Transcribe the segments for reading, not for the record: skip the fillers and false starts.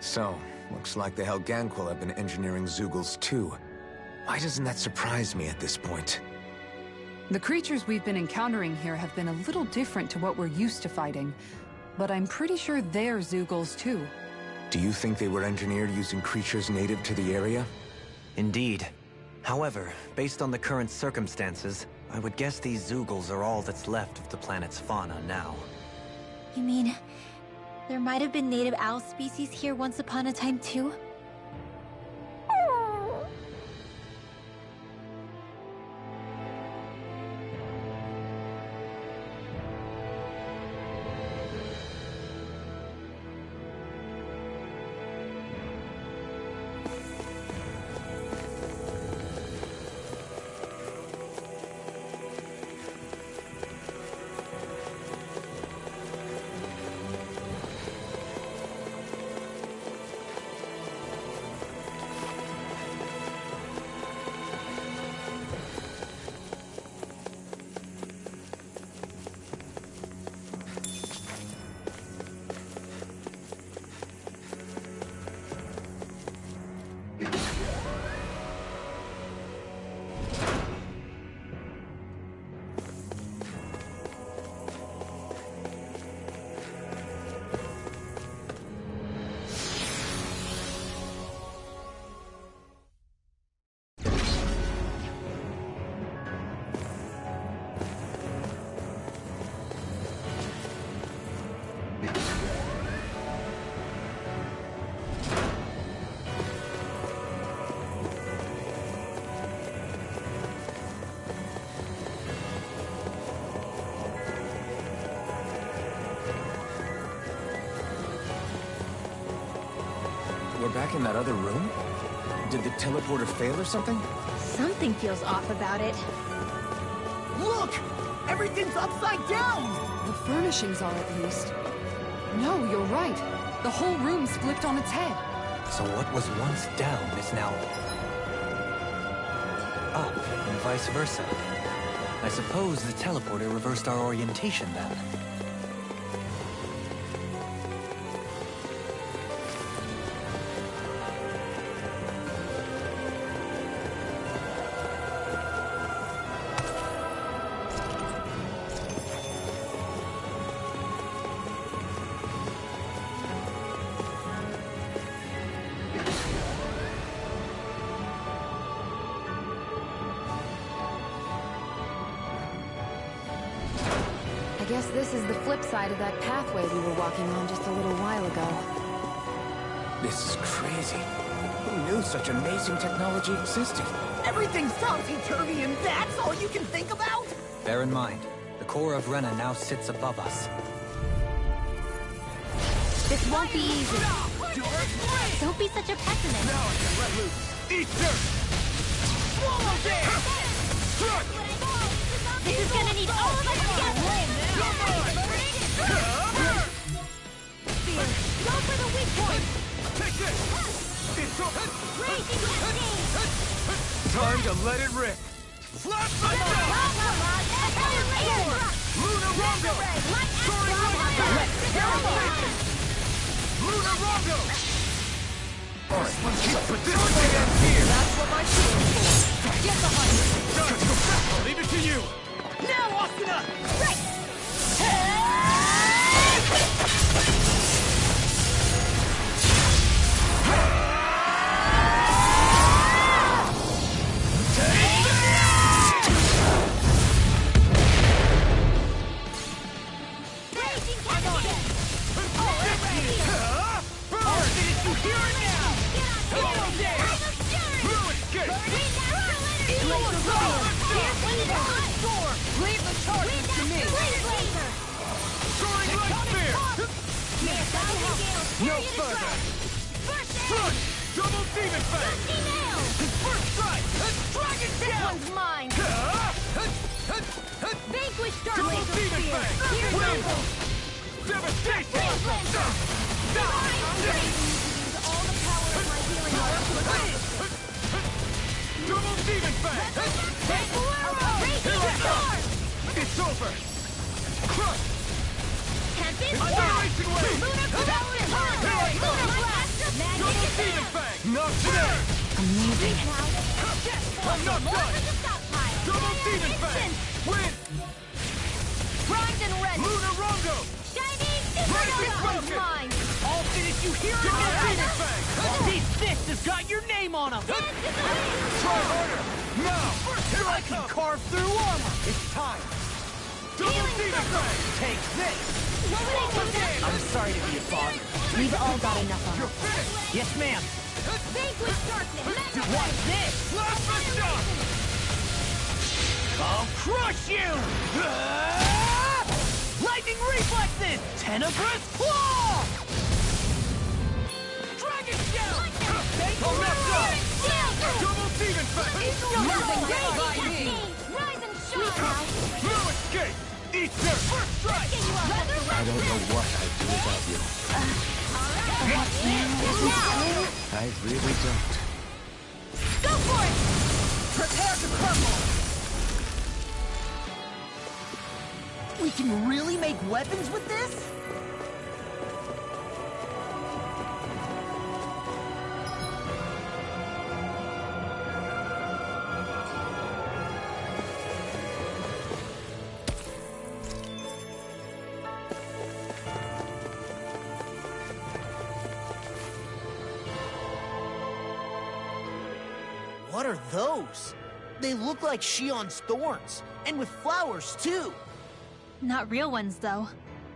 So, looks like the Helganquil have been engineering Zeugles too. Why doesn't that surprise me at this point? The creatures we've been encountering here have been a little different to what we're used to fighting. But I'm pretty sure they're Zeugles too. Do you think they were engineered using creatures native to the area? Indeed. However, based on the current circumstances, I would guess these Zeugles are all that's left of the planet's fauna now. You mean, there might have been native owl species here once upon a time too? We're back in that other room? Did the teleporter fail or something? Something feels off about it. Look! Everything's upside down! The furnishings are at least. No, you're right. The whole room's flipped on its head. So what was once down is now up, and vice versa. I suppose the teleporter reversed our orientation then. I guess this is the flip side of that pathway we were walking on just a little while ago. This is crazy. Who knew such amazing technology existed? Everything's topsy-turvy and that's all you can think about? Bear in mind, the core of Rena now sits above us. This won't be easy. Don't be such a pessimist. Now I can let loose. Eat dirt! Swallow dance! This is gonna need all of us together. Go for the weak point. Take this! It's over! Raging Cascade. Time to let it rip! Flash my Luna Rondo! Soaring Lightning! Luna Rondo! But this one ends here! That's what my shield's for. Get behind me. Done! I'll leave it to you! Now, Asuna! Right. Leave the charges to me. Soaring Light Spear! No further! Front! Double Demon Fang! First strike! Dragon This Shell! one's mine. Vanquish Dark Double Laser Demon Spear. Fang! Here's Win! Rumble. Devastation! Use all the power of my healing arm. Double Demon Fang! Raging Storm. It's over! Crush! Tempest Annihilation Wave! Lunar Production. Lunar Blast. Double Demon Fang! Not today! Amazing. I'm not done! Double Demon Fang! Win! Grind and red. Lunar Rondo! Shining Rising Supernova. Falcon! Mine. I'll finish you here in a Double minute! Demon Fang! These fists has got your name on them! Try harder! Now! Here I Can come! carve through armor! It's time! Double Demon Fang! Take this! Again! I'm sorry to be a father. We've all got enough on You're us. finished! Yes, ma'am. Vanquish darkness. Watch this! Plasma Shock! I'll crush you! Ah! Lightning reflexes! Tenebrous claw! Dragon Shell! I'm not done! Double Demon Fang! Rise and shine. No escape! Ether! First strike! I don't know what I'd do without you. I really don't. Go for it. Prepare to crumble! We can really make weapons with this? What are those? They look like Shion's thorns, and with flowers too. Not real ones, though.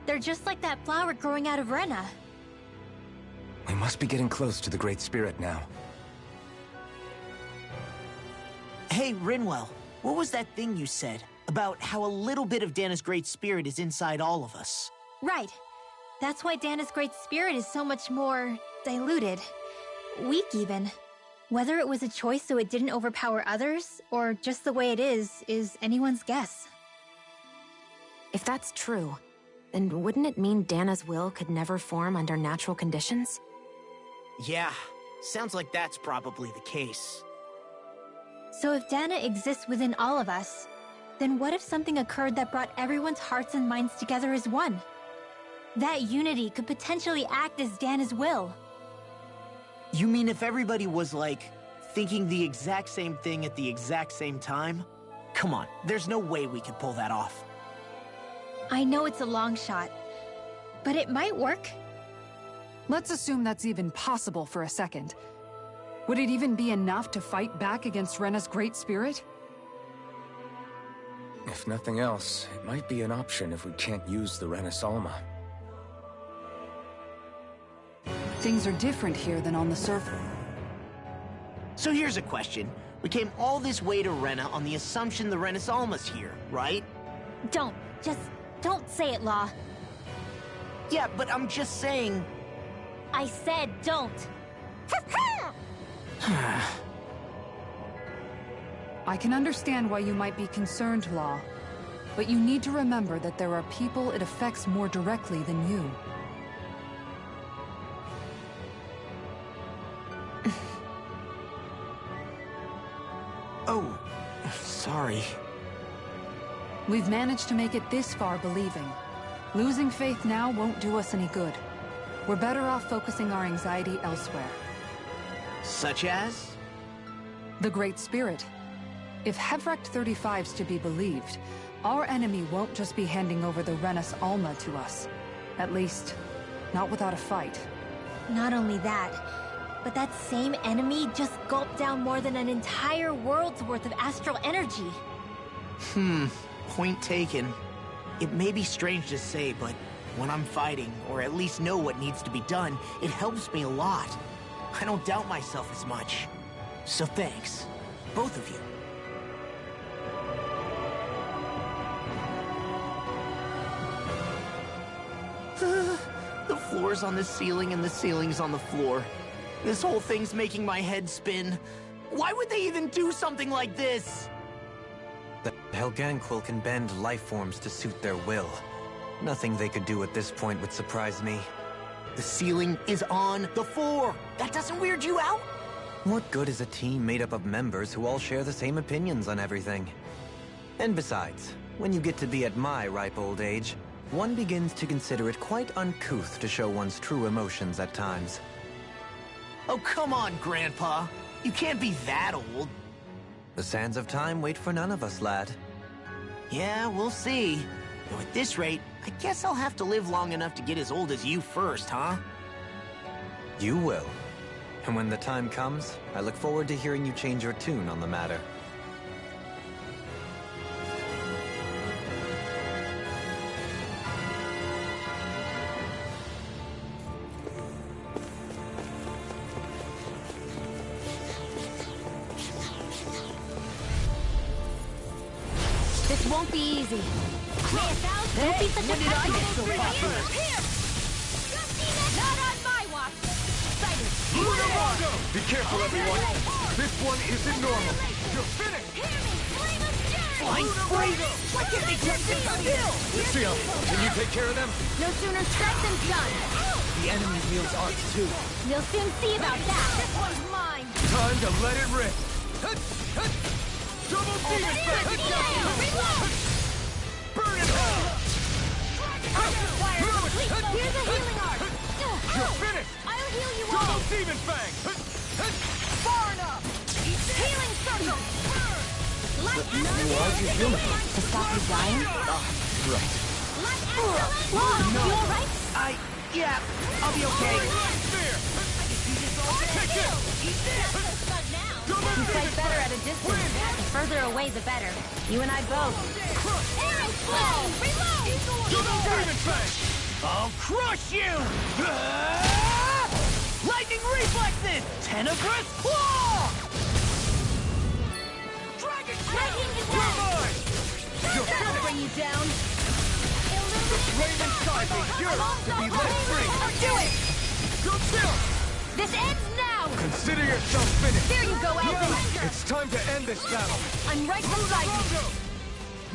They're just like that flower growing out of Rena. We must be getting close to the Great Spirit now. Hey, Rinwell, what was that thing you said about how a little bit of Dana's Great Spirit is inside all of us? Right. That's why Dana's Great Spirit is so much more diluted. Weak, even. Whether it was a choice so it didn't overpower others, or just the way it is anyone's guess. If that's true, then wouldn't it mean Dana's will could never form under natural conditions? Yeah, sounds like that's probably the case. So if Dana exists within all of us, then what if something occurred that brought everyone's hearts and minds together as one? That unity could potentially act as Dana's will. You mean if everybody was, like, thinking the exact same thing at the exact same time? Come on, there's no way we could pull that off. I know it's a long shot, but it might work. Let's assume that's even possible for a second. Would it even be enough to fight back against Rena's Great Spirit? If nothing else, it might be an option if we can't use the Renis Alma. Things are different here than on the surface. So here's a question. We came all this way to Rena on the assumption the Renis Alma's here, right? Don't say it, Law. Yeah, but I'm just saying... I said don't. I can understand why you might be concerned, Law. But you need to remember that there are people it affects more directly than you. Oh, sorry. We've managed to make it this far believing. Losing faith now won't do us any good. We're better off focusing our anxiety elsewhere. Such as? The Great Spirit. If Hevrect 35's to be believed, our enemy won't just be handing over the Renis Alma to us. At least, not without a fight. Not only that, but that same enemy just gulped down more than an entire world's worth of astral energy. Point taken. It may be strange to say, but when I'm fighting, or at least know what needs to be done, it helps me a lot. I don't doubt myself as much. So thanks, both of you. The floor's on the ceiling and the ceiling's on the floor. This whole thing's making my head spin. Why would they even do something like this? The Helganquil can bend life forms to suit their will. Nothing they could do at this point would surprise me. The ceiling is on the floor. That doesn't weird you out? What good is a team made up of members who all share the same opinions on everything? And besides, when you get to be at my ripe old age, one begins to consider it quite uncouth to show one's true emotions at times. Oh, come on, Grandpa. You can't be that old. The sands of time wait for none of us, lad. Yeah, we'll see. Though at this rate, I guess I'll have to live long enough to get as old as you first, huh? You will. And when the time comes, I look forward to hearing you change your tune on the matter. This won't be easy. Don't be such a pessimist. Not on my watch. Be careful, everyone. This one isn't normal. You're finished. Flying Sprits! Why can't they just sit still? Lucio, can you take care of them? No sooner said than done. The enemy wields arts too. We'll soon see about that. This one's mine. Time to let it rip. Double demon back! Reload! Burn it hell! Here's a healing art. You're finished! I'll heal you all. Double demon fang! Far enough. Healing circle. Light To stop you dying? Right. You all right? Yeah, I'll be okay. You fight better at a distance. The further away, the better. You and I both. Arrow flame! Reload! Double demon fang! I'll crush you! Lightning reflexes! Tenebrous claw! Dragon attack! That'll bring you down. The flame inside me yearns to be let free! Do it! Go kill! This ends now! Consider yourself finished! There you go, Elton! It's time to end this battle! I'm right beside you!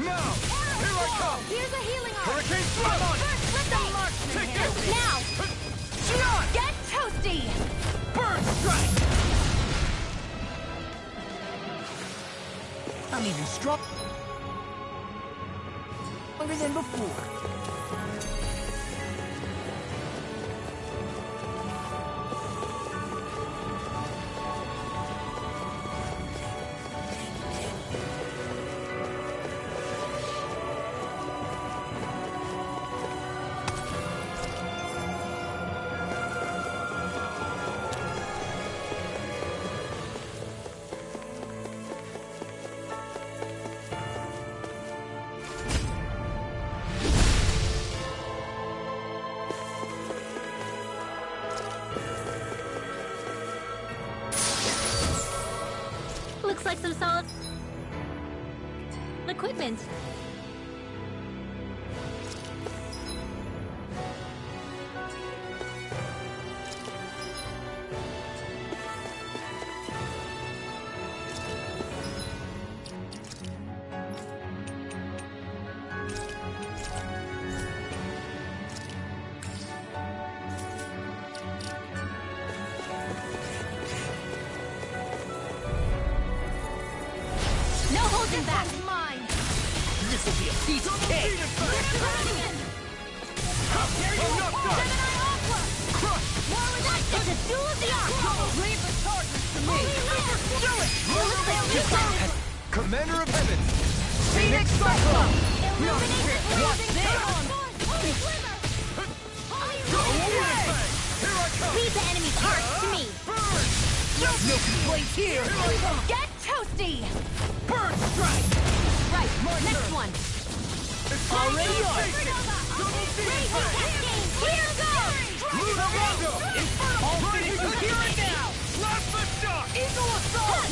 Now! Here I come! Here's a healing arm! Hurricane Thrust! First, let the marksman Take handle this! it. Now! Gion! Get toasty! Burn strike! I'm even stronger than before. Looks like some solid equipment. No holding back! Mine! This'll be a piece of cake! It's a duel of the arm! Leave the target to me! Do it! Commander of Heavens! Phoenix Cyclone! Illuminate the What's blazing Here I come! Leave the enemy's arc to me! No complaints here! Get toasty! Burn strike! Right, next one! It's Already on! Here goes! Luna Rondo! All finished here and now! Plasma shock! Eagle assault!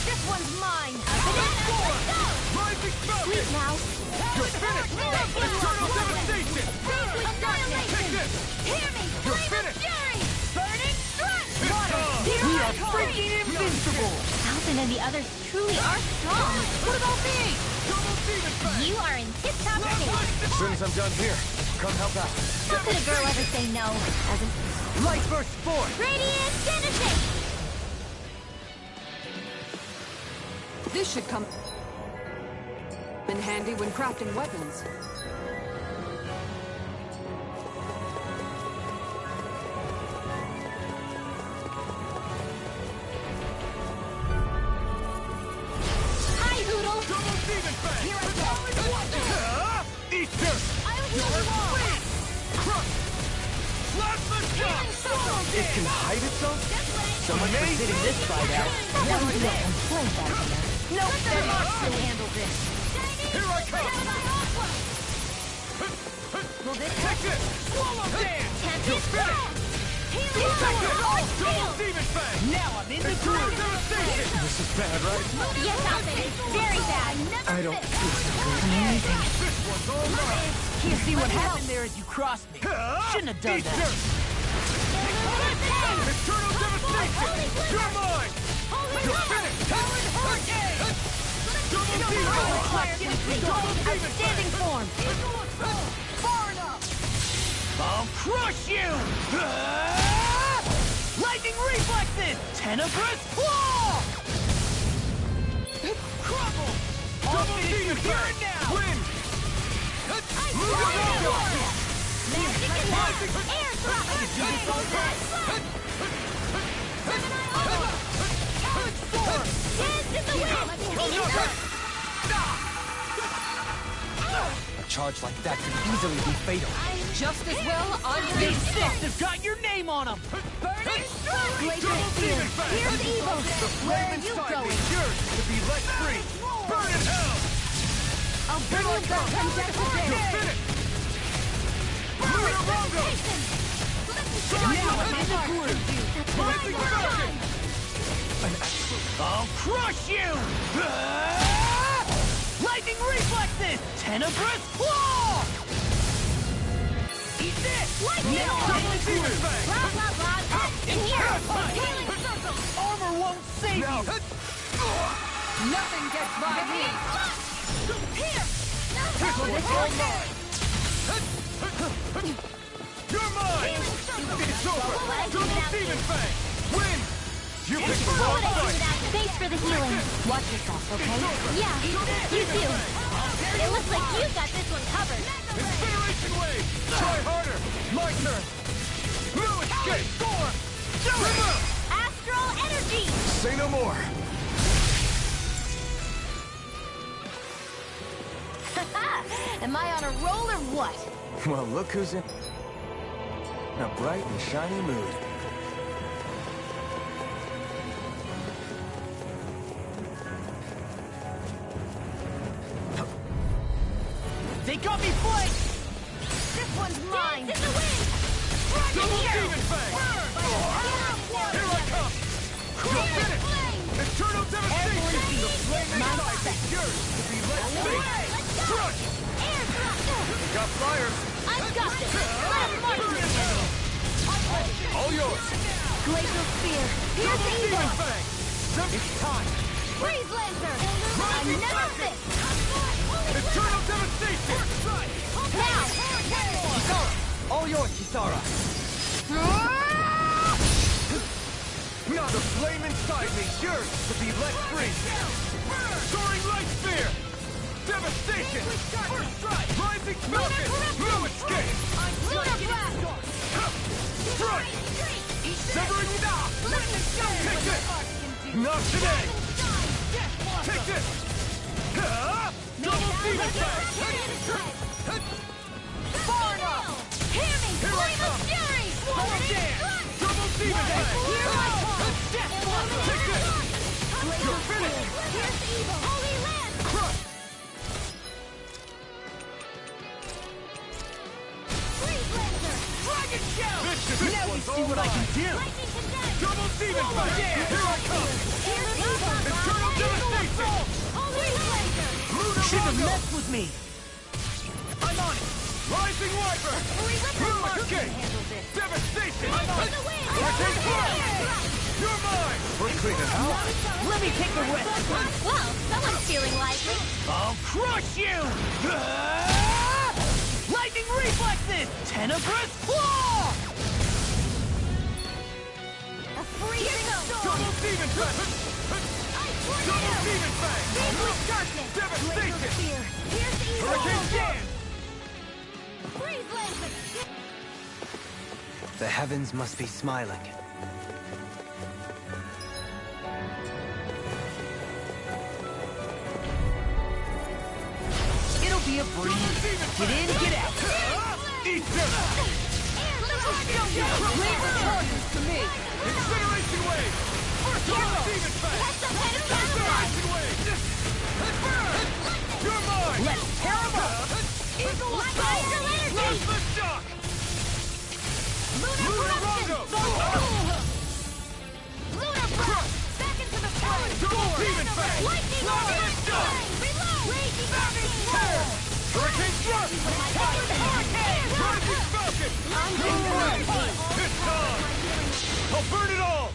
This one's mine! Rising Falcon! Sweet now! You're finished! Eternal devastation! Annihilation! Take this! Hear me! You're Flame of finished! fury! Burning strike! It's We are freaking invincible! Alvin and the others truly are strong! What about me? Double demon fang! You are in tip-top shape! As soon as I'm done here, come help out. How could a girl ever say no? Light burst forth! Radiant Genesis! This should come in handy when crafting weapons. Demon Fang! Here I go! Eat dirt! I'll heal you all! Crush! Plasma shot! It can hide itself? So much for sitting this fight out. No better can handle this. Here I come! Will this Take it! Swallow dance! Can't You be finish! strong! Take it! Double Demon Fang! Now I'm in the Eternal groove. devastation! This is bad, right? Yes, Alvin, very bad. I don't feel so This one's all mine! You see what happened there as you crossed me. Shouldn't have done Eat that. dirt! Eternal devastation! You're mine! You're finished! Double Demon Fang! Outstanding form. I'll crush you! Lightning reflexes! Tenebrous claw! Crumble! Double Demon Fang! now! Win! Move around! Magic attack. Air thrust. Dance in the wind. A charge like that could easily be fatal. Just as well on your These six have got your name on them! burning strike. Glacier Double Spear. Demon Fang! Here's evil. Where are you Inside me, going? yours to be let free! Burn in hell! I'll bring you back from death to You're day. finished! Murarondo! Now I'm in the groove. Rising Falcon! I'll crush you! Lightning reflexes! Tenebrous claw! Eat this! Lightning Double Demon Fang! Blah, blah, blah. In here. Healing circle. Armor won't save Now, you! Nothing gets by me! Here. this one's all mine! You're mine! It's over! Double Demon Fang! Win! You picked the wrong fight! Thanks for the healing. Watch yourself, okay? Yeah, you too. It looks like you got this one covered. Incineration Wave! Try harder! My turn! No escape! Tremor! Astral energy. Say no more. Am I on a roll or what? Well, look who's in a bright and shiny mood. They got me flanked! This one's mine. Dance in the wind. Double Demon Fang! Here I come! You're finished! Eternal devastation! The flame inside is yours to be let free! Crush! Air thrust. Got flyers! I've got this. Let 'em march. Burn in hell! All yours! Glacial Spear. Here's Double the Demon evil. Fang! It's time! Freeze Lancer. I Rising never Falcon. fit. Eternal devastation! Now. Kisara! All yours, Kisara! Now the flame inside me, yours to be let free! Soaring Light Spear! Devastation! First strike! Rising Falcon! No escape! Lunar Blast. Strike! Severing Knot! Take this! Not today! Take this! Double Demon Fang! Far enough. Hear me. Here I Flame come. of Fury. Hold dance! Double Demon Fang! Here I come. Take this! You're finished! Here's the evil. Holy Land. Crush! Freeze Lancer. Dragon Shell! This Now you one's see all what I can mine. do! Lightning Condemned. Double Demon Fang! Here I come! Here's evil. Eternal devastation! Holy Lancer. Shouldn't have Lunarondo! messed with me! I'm on it! Rising Wiper! No escape! Devastation! I'm on it! Hurricane Blast! You're mine! We're cleaning house! Let me take the risk! Well, someone's feeling lively. I'll crush you! Lightning reflexes! Tenebrous claw! A freezing storm. Double Demon Fang! Double Demon Fang! Deeply darkness. Devastation! Glacial Spear. Here's the evil. Hurricane Dance! Freeze Lancer. The heavens must be smiling. to breathe. Get in, get out. Eat this! Leave the charges to me! Incineration wave! Double demon fang! That's some kind of camouflage! Incineration wave! You're mine! Let's tear him up. Eagle Astral Energy! Close the shock! Lunar Lunar Corruption! Rondo! Lunar Burst! Back into the power! Double demon fang! Lightning Close Orb! the shock! Reload! Raging Falcon! Hurricane thrust! Hurricane! Rising Falcon! I'm going crazy! It's time! I'll burn it all!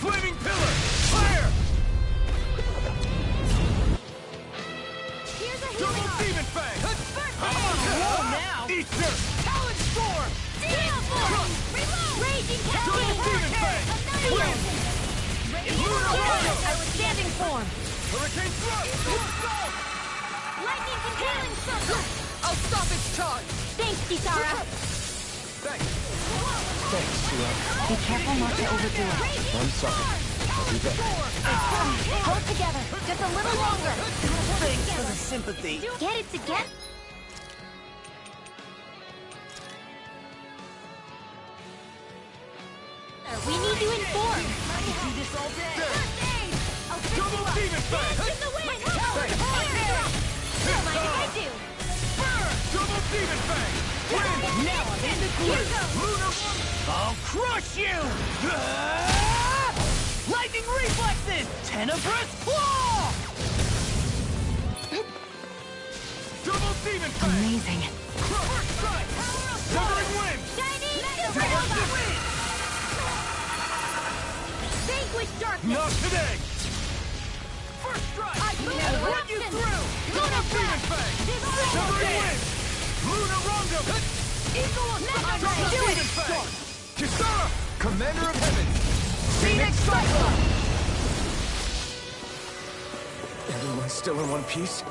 Flaming pillar! Fire! Here's a Double healing arm! demon fang! I'm on a roll now. Eat this! Talon Storm. Steel Force! Reload! Raging Double demon fang! Win! Lunar Rondo! Outstanding form! Hurricane thrust! Lightning healing circle! I'll stop its charge! Thanks, Kisara! Thanks! Be careful not to overdo it. I'm sorry. I'll be better. Hold together! Just a little longer! Thanks for the sympathy. Get it together! We need to inform! I can do this all day. I'll fix you Double up! demon fang! Dance in the wind! Don't mind if I do! Double demon fang! Win! Now I'm in the Here groove. goes! Lunar I'll crush you! Lightning reflexes! Tenebrous claw! Double demon fang! Amazing. First strike! Severing wind! Chinese Double Supernova! wind! Vanquish darkness! Not today! First strike! Lunar I'll run you Corruption! through! Lunar Demon Blast! fang! Divine Severing Dance! wind! Lunar Rondo! Eagle Assault! Double Do demon it! fang! Kisara! Commander of Heaven! Phoenix Cyclone! Everyone's still in one piece?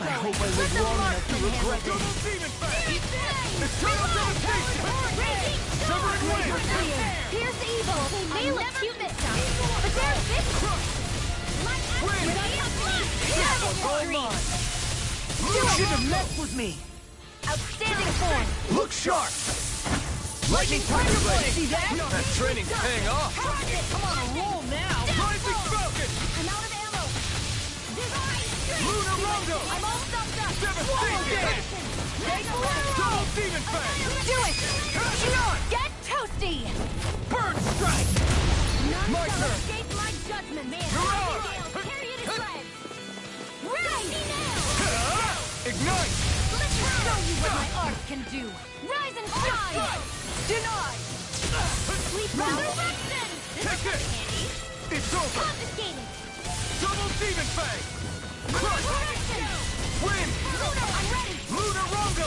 I hope I live long enough to regret it. Double demon fang! Eternal devastation! Severing wind! Here's the evil! They may look cute this time, but they're vicious! You should have messed with me. Outstanding form! Look sharp! Lightning Tiger Blade! See that? That training's paying off! I'm on a roll now. Rising Falcon! I'm out of ammo! Divine Strength! Lunar Rondo! I'm all stuffed up! Devastation! Double demon fang! Do it! Get toasty! Burn strike! None My shall turn. escape my judgment, man! You're out. Carry you to shreds! Ready now! Ignite! Let's show you what my art can do! Rise and shine! Denied! Sleep resurrection! Take this! It's over! Confiscated! Double demon fang! Crush! Correction! Win! Lunar, I'm ready! Lunar Rondo!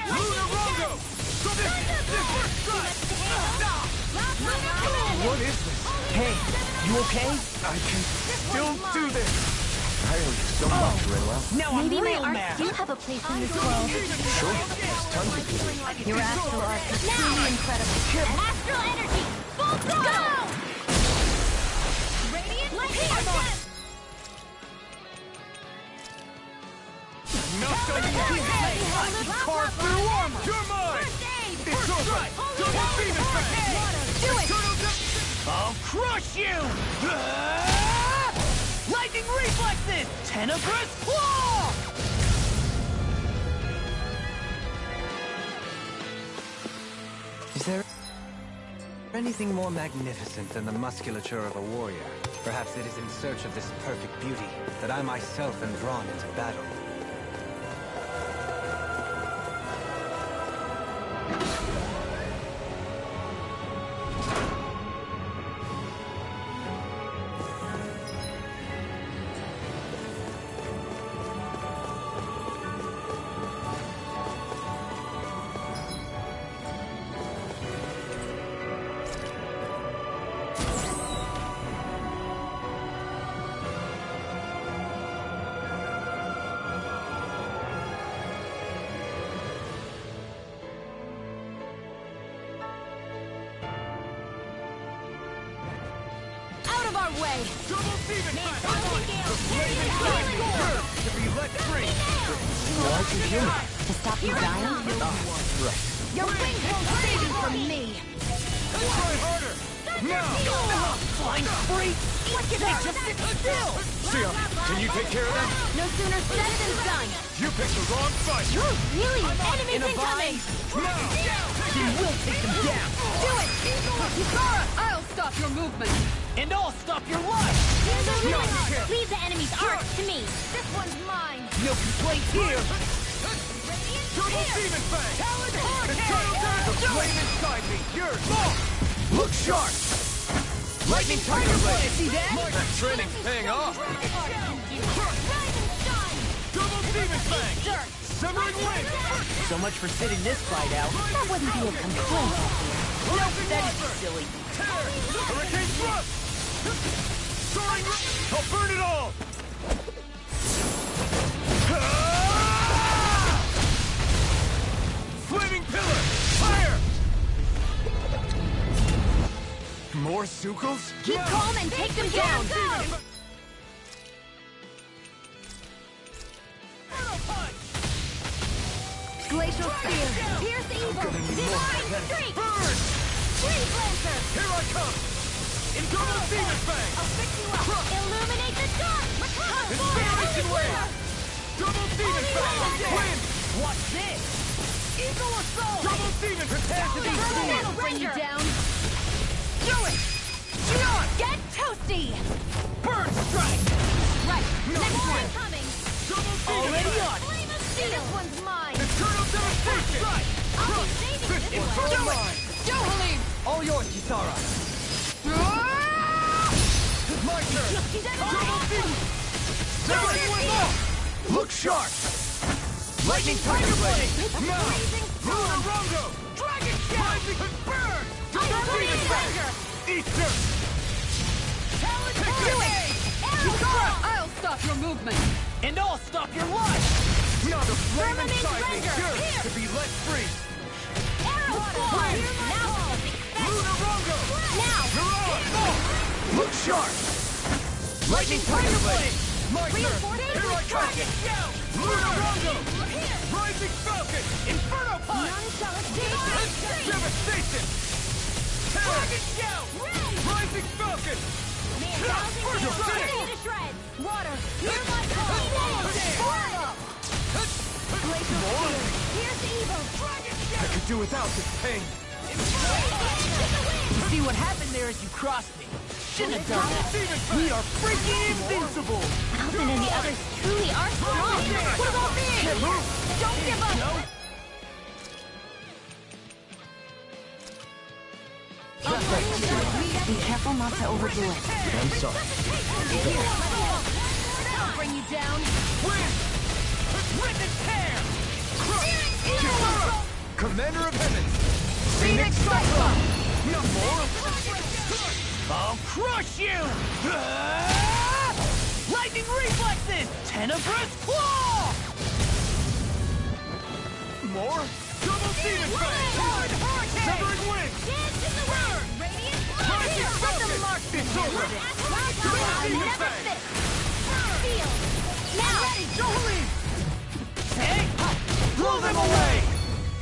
Lunar Rondo! This first strike! What is this? Hey, you okay? I can still do this! I owe you so much, Rayla. Now I'm Maybe my real art mad. do have a place in this world. Sure, there's tons of people. Your astral art is truly incredible. Astral energy! Full throttle! Radiant lightning! Enough on you! I can carve through armor. You're mine! First aid! It's over! Double demon fang! Do it! I'll crush you! Lightning reflexes! Tenebrous claw! Anything more magnificent than the musculature of a warrior. Perhaps it is in search of this perfect beauty that I myself am drawn into battle. Way. Double demon Man, fang! Thousand The Gale, flame here you inside me go. yearns to be let free! Why'd you heal me? To stop you dying? Right. Your wings won't save you from me! Try harder! Now! Flying spree! What can they just sit still? Sia, can you take care of them? No sooner said than done! You picked the wrong fight! You're really enemies in a incoming! Now! You will take them down! Do it! Kisara! I'll stop your movement! And I'll stop your life! Here's a No, healing you arc! can't. Leave the enemy's arc to me! This one's mine! No complaints here! Double demon fang! Talon The flame inside me yearns! Look sharp! Lightning Tiger Blade! See that? That training's paying off! Double demon fang! Severing wing! So much for sitting this fight out. That wouldn't be a complaint. Nope, that is silly. Tear! Hurricane thrust! Soaring I'll burn it all! Ah! Flaming pillar! Fire! More Zuko's? Keep calm and take them down! Glacial Spear! Pierce evil! Divine Streak! Burn! Freeze Lancer! Here I come! In double demon fang! I'll fix you up! Illuminate the dark! Inspiration wave! Double demon fang! Wind! Watch this! Eagle Assault! Double demon prepare to be That'll bring you down! Do it! Gion! Get toasty! Burn strike! Right! No Next way. one coming! Double demon Already fang! on! Flame of Steel! This one's mine! Eternal devastation! I'll be saving This this one's one! all mine! Johalim! All yours, Kisara. My turn! Double demon! Severing wing off! Look sharp! Lightning Tiger Blade! Now! Lunarongo! Dragon Shout! Burn! Double demon fang! Easter! Kisara, I'll stop your movement! And I'll stop your life! Now the flame Firmament inside me Render! yearns Here! to be let free! Arrow Squad! Now! Lunarongo! Now! You're on! Look sharp! Lightning Tiger Blade! My turn! Reinforcements Here I come! target! Lunarongo! Rising Falcon! Inferno Punch! None shall escape! Devastation! Dragon Shout! Rising Falcon! You're ready to shreds! Water! Hear my call! Fire up! Glacial Spear! Here's evil! I could do without this pain! You see what happened there as you crossed me? Shouldn't have done that. We are freaking invincible! Alvin and the others truly are strong! What about me? Don't give up! Be careful not to overdo it. I'm sorry. I'll bring you down! Win! Rip and tear! Commander of Heavens! Phoenix Cyclone! No more! I'll crush you! Ah! Lightning reflexes! Tenebrous claw! More? Double demon fang! Severing wing! Dance in the wind! Radiant fire! Rising Let them Falcon! mark It's over! I'll demon never fang! fit! Feel! Now! Jolie! Hey! Blow them away!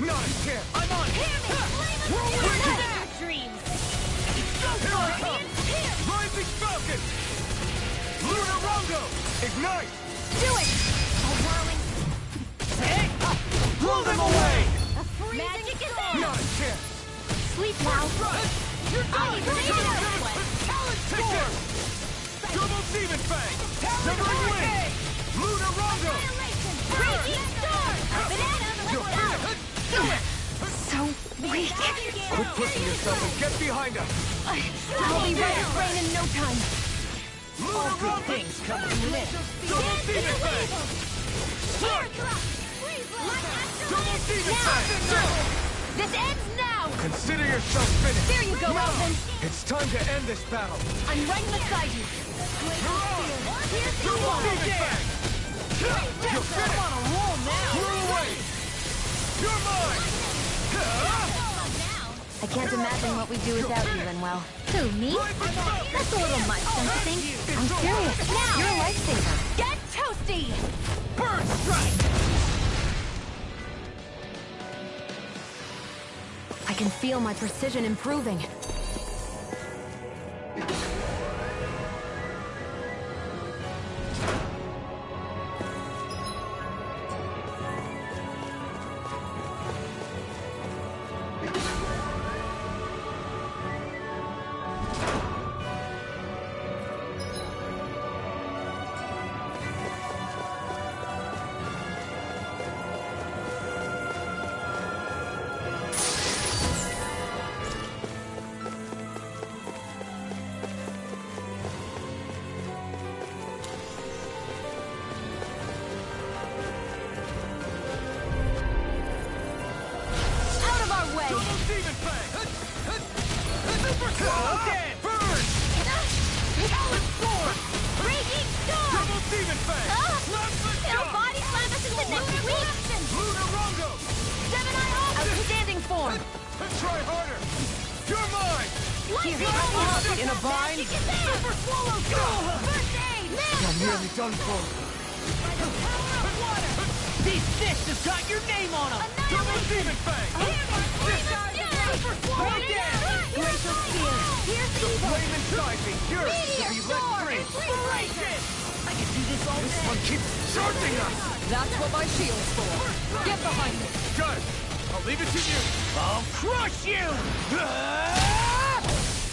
Not a chance! I'm on! Hear me! Flame of Steel! Not your dreams! Here I come! Rising Falcon! Lunarongo! Ignite! Do it! A whirling... Hey! Blow them away! Magic is in! Not a chance! Sleep now! You're done! I even Double know. Talent Ticker! Double Demon Fang! Severing Wing! Lunar Rondo! Raging Storm! Banana! You're finished! Do it! So weak. Quit pushing yourself and get behind us! I'll be right as rain in no time. Lunar Rondo! Things come to an end. Double Demon Fang! Double Demon Fang! This ends now! Consider yourself finished! There you go, Elvin! It's time to end this battle! I'm right beside you! Here's the Double wall! Demon Fang! You're finished! I'm on a roll now. You're away! You're mine! I can't imagine what we'd do without you, Linwell. Who, me? That's a little much, don't you think? I'm serious. Now! You're a lifesaver. Get toasty! Bird strike! I can feel my precision improving. Out of our way! Double Demon Fang! Super Swallow Dance! Burn! Talent Storm! Raging Storm! Double Demon Fang! Plasma It'll Shock! body slam us into next week! Lunar Rondo! Seven Eye Ultra! Outstanding form. Try harder! You're mine! Lightning! In a bind. Super Swallow Dome! First aid! I'm nearly done for. These fists have got your name on them. Double Demon Fang! Super Swallow Dance! Glacial Spear. Here's the evil! Flame inside me yearns to Meteor be let Storm! free! Inspiration! I can do this all This day. one keeps charging us! That's what my shield's for. Get behind me. Got it! I'll leave it to you! I'll crush you! Ah!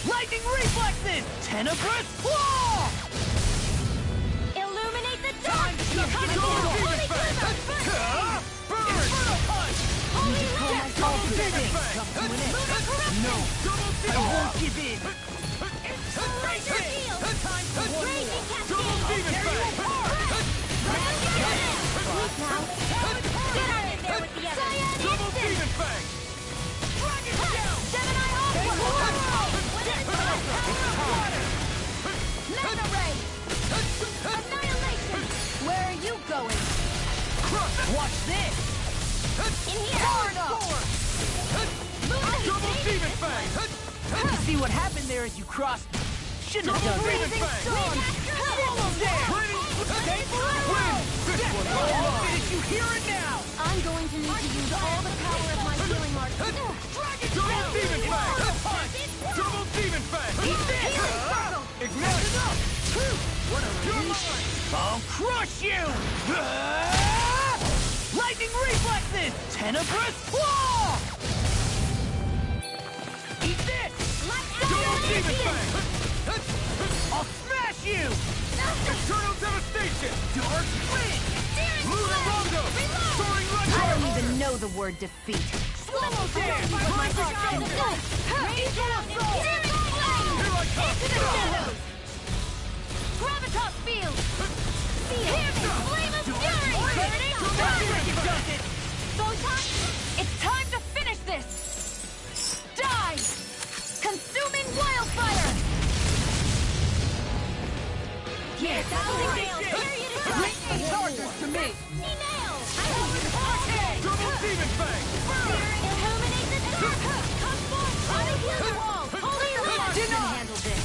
Lightning reflexes! Tenebrous claw! Illuminate the dark! Double Demon Fang! Burn! Inferno punch! Holy Double Reject! things come to an end. No, I won't give in. Laser Field! Time for one Raging more. Double Cascade! Demon Fang! Weak now! Get on in there with the others! Cyan Double Instant! Demon Fang! Seven Eye Ultra! Mega Ray! Annihilation! Where are you going? Watch this! In here! Double Demon Fang! You see what happened there as you crossed me. Shouldn't have Double done Demon that. Fang! Swallow dance! Raining Win! This one's all I'll mine! finish you here and now! I'm going to need to use all the power of my healing arts. Double Demon Fang! Double Demon Fang! Ignite! What a relief! I'll crush you! Ah! Lightning reflexes! Tenebrous claw! Eat this! Double Demon Fang! I'll smash you! Eternal Devastation! Dark wind! Lunar Rondo! Soaring I Lightning! don't even know the word defeat. Swallow dance! Here I come! Gravitas Field! Here, Flame of Fury! Burning Sun! Photon! It's time to finish this! Die! Consuming Wildfire! Yeah, Chargers to me. Double Demon Fang! Illuminate the dark! Come forth! Out of the wall! Holy Light! You can handle this.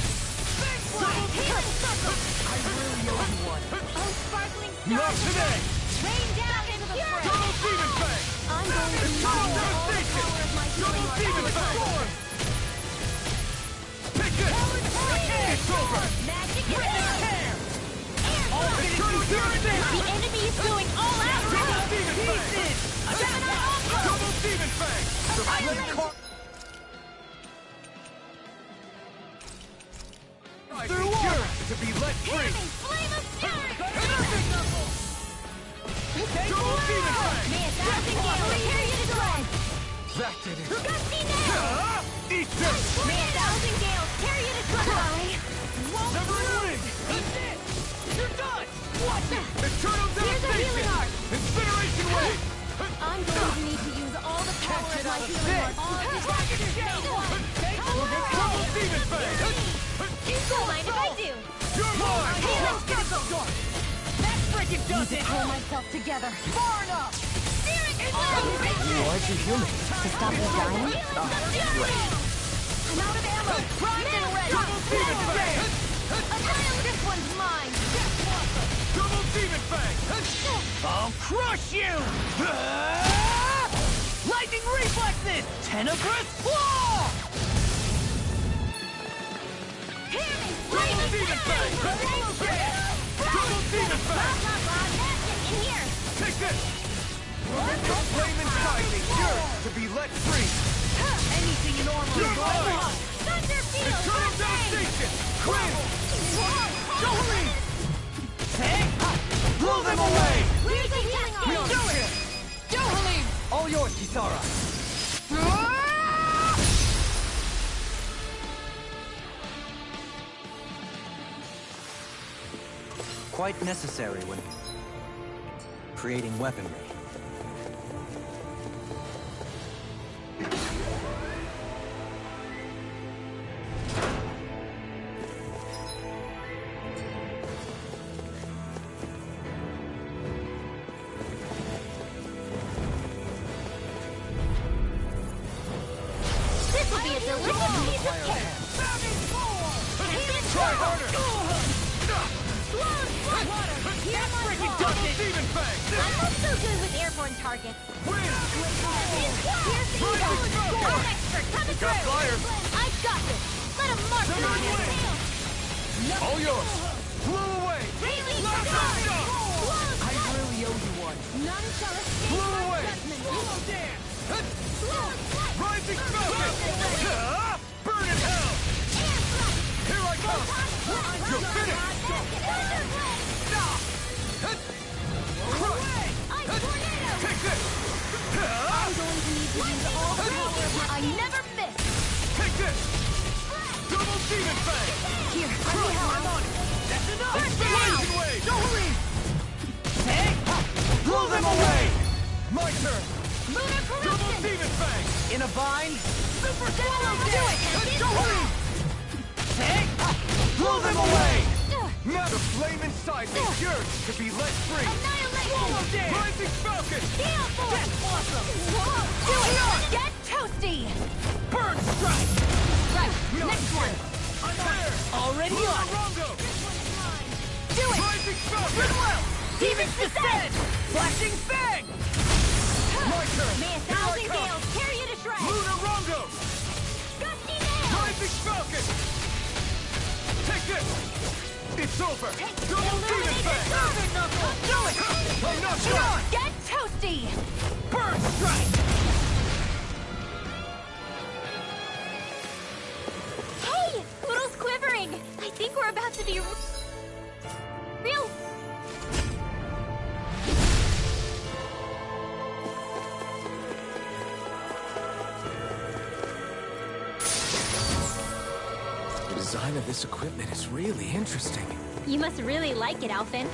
Healing Circle! I really owe you one. Oh, sparkling star! Not today! Rain down into the fray! Double Demon Fang! I'm going to use Eternal all the Devastation! power of my Double healing Demon arts. Fang! Take this! It's over! Magic is there! Eternal Devastation! The enemy is going all out! Double Demon Fang! Seven Eye Ultra! Double Demon Fang! The flame caught... to be let free! Flame of fury! Double demon fang! May a thousand gales tear you to shreds! That did it! Gusty nail! Eat this! May a thousand gales tear you to shreds! Never win! That's it! You're done! Watch it! Eternal Here's a healing devastation! art! Incineration wave! I'm going to need to use all the power of my healing art on this Double demon fang! Don't mind if I do! You're mine! Healing circle! That frickin' does it! Pull myself together. Far enough! Why'd you heal me? To stop me dying? I'm out of ammo! Primed and ready! Double demon fang! This one's mine! Double demon fang! I'll crush you! Lightning reflexes! Tenebrous claw! Double demon fang! Double demon fang! In here! Take this! The flame inside me yearns to be let free! Anything normal You're is mine! mine! Thunder field! Eternal devastation! Crit! Jolie! Hey! Blow them away! Where's the healing art? Do it! Dohalim! All yours, Kisara. Quite necessary when creating weaponry. This will be a delicious piece of cake! Try harder! Double demon fang! I'm not so good with airborne targets. Win! Here's the eagle! I'm expert coming Got through! fire! I've got this! Let him march Never on his win. tail! All yours! Blew away! Daily Blast charge! off! I really owe you one. None shall escape Blew my away! judgment! Rising Falcon! Burn in hell! Here I come! You're finished! Take this! I'm going to need to use all the power of my... I never miss! Take this! Double demon fang! Here, I'm on it! That's enough! Incineration wave! Jolie! Hey! Blow them away! My turn! Lunar Double corruption! demon fang! In a bind? Super swallow do it! Jolie! Hey! Blow them away! Now the flame inside me yearns to be let free! Annihilation! Rising Falcon! Gale force! Do it! Get toasty! Burn strike! Right, next one! Already on it! Rongo! Do it! Rising Falcon! Goodwill! Demons descend! Flashing fang! My turn! May a Here I thousand come. gales tear you to shreds! Lunar Rongo! Gusty nail! Rising Falcon! Take this! It's over! Double demon fang! Do it! I'm not done! Get toasty! Burn strike! Hey! Poodle's quivering! I think we're about to be... real... The design of this equipment is really interesting. You must really like it, Alphen.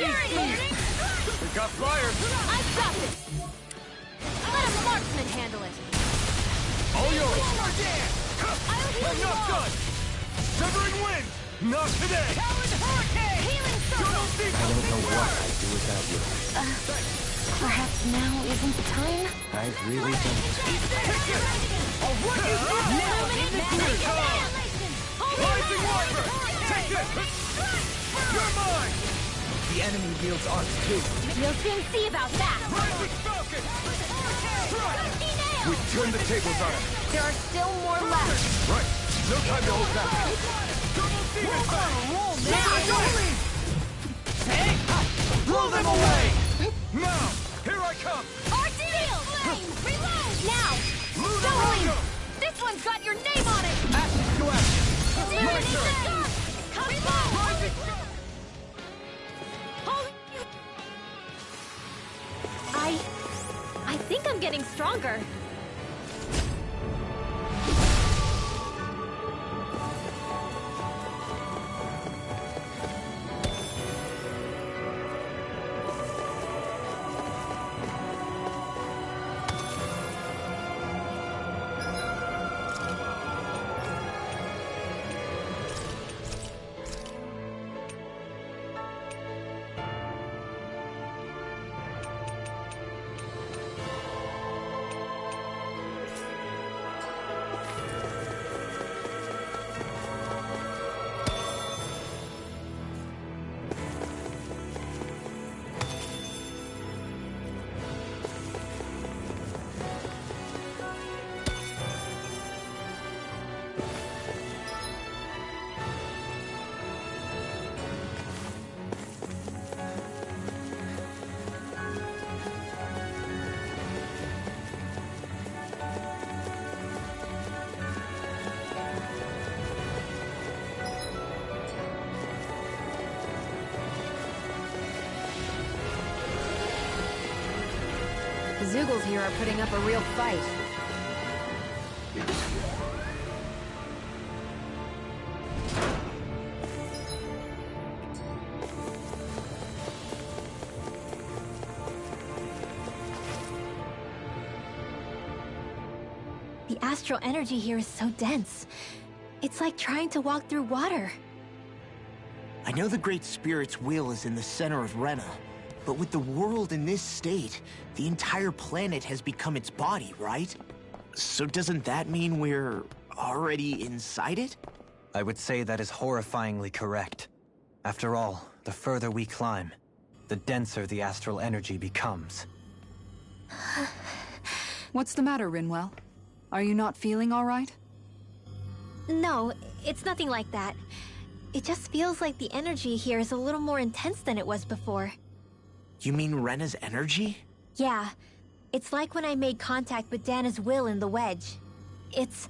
We got flyers! I've got this! Let a marksman handle it! All yours! I'll heal I'm you not all! done! Severing wind! Not today! Talon hurricane! Healing circle! I don't know what I'd do without you. Perhaps now isn't the time? I really don't. I'll run you through! Rising Wyvern! Take this! You're mine! The enemy wields arcs too. You'll soon see about that! Rising Falcon! Nail! We turned the tables on him. There are still more left! Right. No time to hold back. Double demon fang! Now, Blow them away! Now! Here I come! Arctic flame! Reload! Now! Luna Going! Rondo! This one's got your name on it! Action to action. My turn! Come Rising! I think I'm getting stronger. The Zoogles here are putting up a real fight. The astral energy here is so dense. It's like trying to walk through water. I know the Great Spirit's will is in the center of Rena, but with the world in this state, the entire planet has become its body, right? So doesn't that mean we're already inside it? I would say that is horrifyingly correct. After all, the further we climb, the denser the astral energy becomes. What's the matter, Rinwell? Are you not feeling all right? No, it's nothing like that. It just feels like the energy here is a little more intense than it was before. You mean Rena's energy? Yeah. It's like when I made contact with Dana's will in the wedge. It's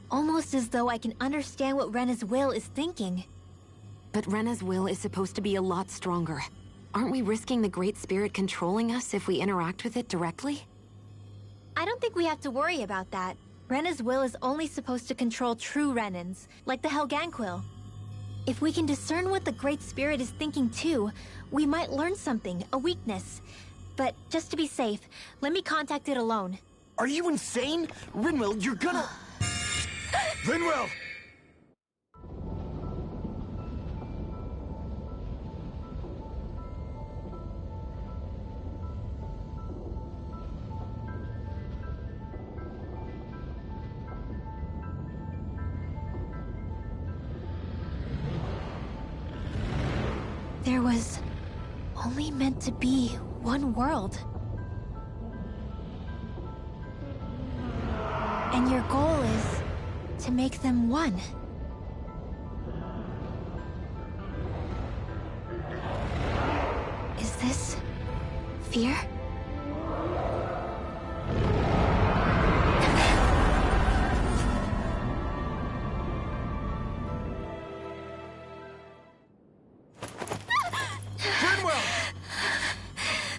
almost as though I can understand what Rena's will is thinking. But Rena's will is supposed to be a lot stronger. Aren't we risking the Great Spirit controlling us if we interact with it directly? I don't think we have to worry about that. Rena's will is only supposed to control true Renans, like the Helganquil. If we can discern what the Great Spirit is thinking too, we might learn something, a weakness. But just to be safe, let me contact it alone. Are you insane? Rinwell, you're gonna... Rinwell! There was only meant to be one world. And your goal is to make them one. Is this fear?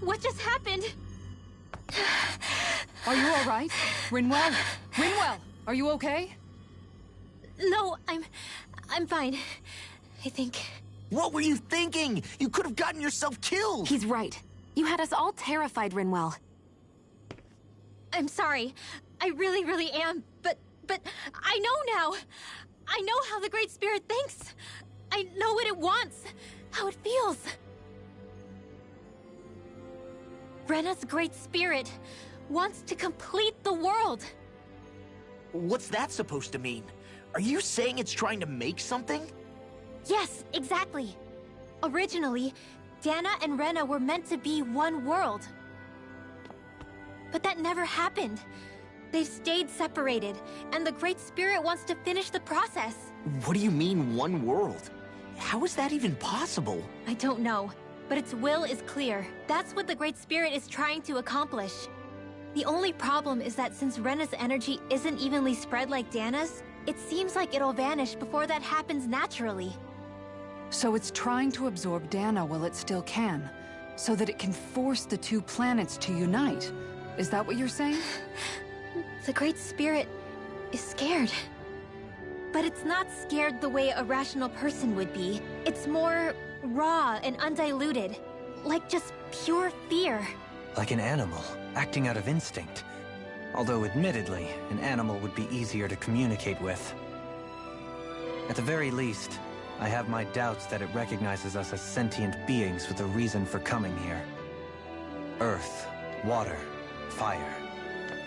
What just happened? Are you all right? Rinwell? Rinwell, are you okay? No, I'm fine. I think What were you thinking? You could have gotten yourself killed! He's right. You had us all terrified, Rinwell. I'm sorry. I really, really am. But I know now. I know how the Great Spirit thinks. I know what it wants. How it feels. Rena's Great Spirit wants to complete the world. What's that supposed to mean? Are you saying it's trying to make something? Yes, exactly. Originally, Dana and Rena were meant to be one world. But that never happened. They've stayed separated, and the Great Spirit wants to finish the process. What do you mean, one world? How is that even possible? I don't know, but its will is clear. That's what the Great Spirit is trying to accomplish. The only problem is that since Rena's energy isn't evenly spread like Dana's, it seems like it'll vanish before that happens naturally. So it's trying to absorb Dana while it still can, so that it can force the two planets to unite. Is that what you're saying? The Great Spirit is scared. But it's not scared the way a rational person would be. It's more raw and undiluted. Like just pure fear. Like an animal, acting out of instinct. Although admittedly, an animal would be easier to communicate with. At the very least, I have my doubts that it recognizes us as sentient beings with a reason for coming here. Earth, water, fire,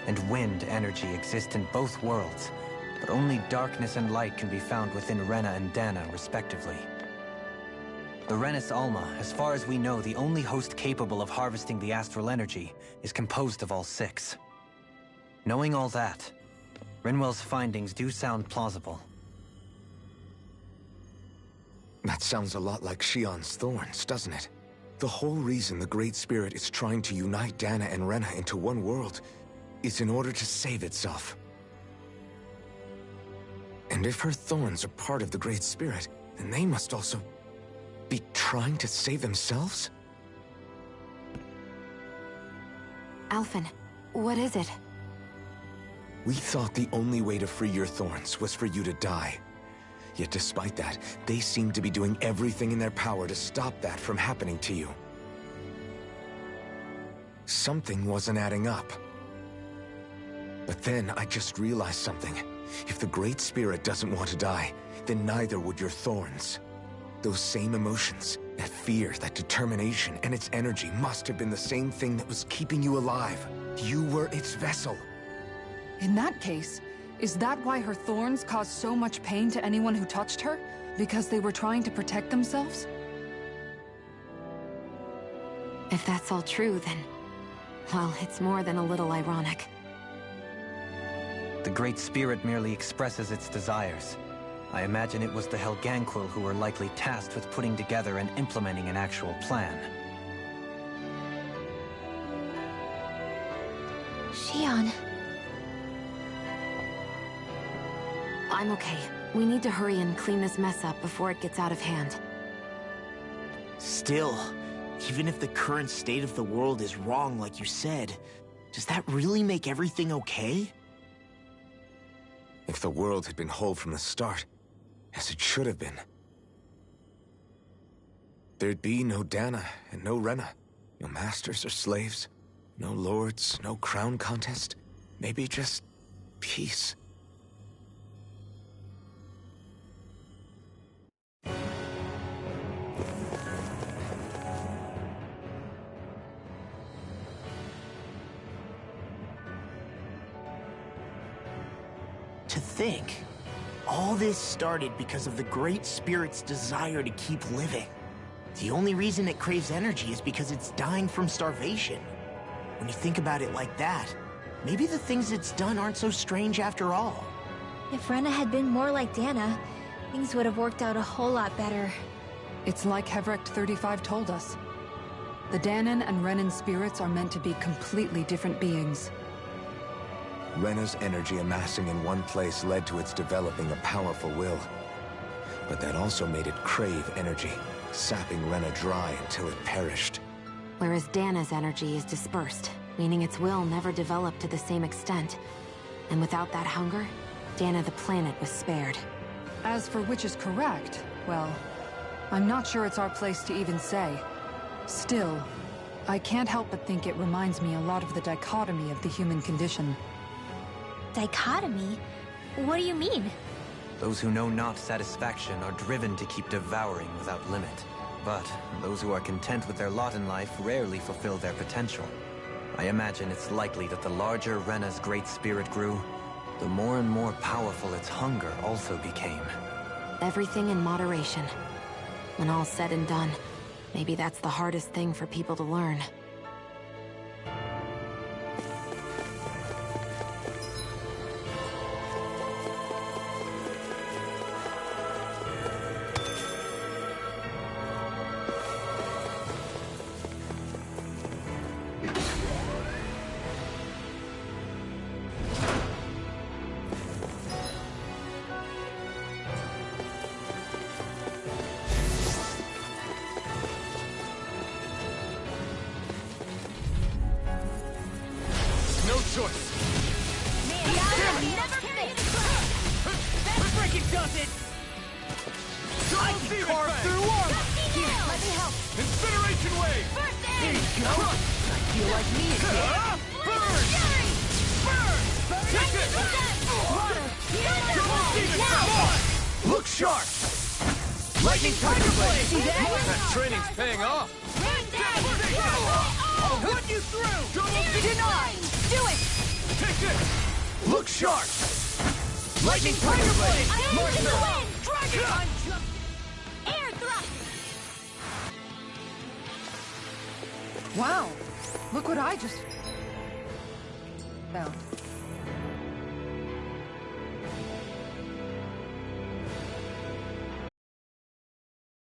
and wind energy exist in both worlds, but only darkness and light can be found within Rena and Dana, respectively. The Renis Alma, as far as we know, the only host capable of harvesting the astral energy, is composed of all six. Knowing all that, Rinwell's findings do sound plausible. That sounds a lot like Shion's thorns, doesn't it? The whole reason the Great Spirit is trying to unite Dana and Rena into one world is in order to save itself. And if her thorns are part of the Great Spirit, then they must also be trying to save themselves? Alphen, what is it? We thought the only way to free your thorns was for you to die. Yet despite that, they seem to be doing everything in their power to stop that from happening to you. Something wasn't adding up. But then I just realized something. If the Great Spirit doesn't want to die, then neither would your thorns. Those same emotions, that fear, that determination, and its energy must have been the same thing that was keeping you alive. You were its vessel. In that case, is that why her thorns caused so much pain to anyone who touched her? Because they were trying to protect themselves? If that's all true, then... well, it's more than a little ironic. The Great Spirit merely expresses its desires. I imagine it was the Helganquil who were likely tasked with putting together and implementing an actual plan. Shion. I'm okay. We need to hurry and clean this mess up before it gets out of hand. Still, even if the current state of the world is wrong like you said, does that really make everything okay? If the world had been whole from the start, as it should have been, there'd be no Dana and no Rena, no masters or slaves, no lords, no crown contest, maybe just peace. To think, all this started because of the Great Spirit's desire to keep living. The only reason it craves energy is because it's dying from starvation. When you think about it like that, maybe the things it's done aren't so strange after all. If Rena had been more like Dana, things would have worked out a whole lot better. It's like Hevrecht 35 told us. The Danan and Renan spirits are meant to be completely different beings. Rena's energy amassing in one place led to its developing a powerful will. But that also made it crave energy, sapping Rena dry until it perished. Whereas Dana's energy is dispersed, meaning its will never developed to the same extent. And without that hunger, Dana the planet was spared. As for which is correct, well, I'm not sure it's our place to even say. Still, I can't help but think it reminds me a lot of the dichotomy of the human condition. Dichotomy? What do you mean? Those who know not satisfaction are driven to keep devouring without limit. But those who are content with their lot in life rarely fulfill their potential. I imagine it's likely that the larger Rena's great spirit grew, the more and more powerful its hunger also became. Everything in moderation. When all's said and done, maybe that's the hardest thing for people to learn. No choice. Never fails. That freaking does it. I can carve through armor. Here, let me help. Incineration wave. First aid. I feel like me again. Burn. Fury. Burn. Take it. Water. Here, now. Look sharp. Lightning Tiger Blade! See that? That training's paying off. Rain down. I'll run you through. Double Deny. Do it. Take this. Look sharp. Lightning Tiger Blade! I am in the wind. Dragon. I'm just... Air thrust. Wow! Look what I just found.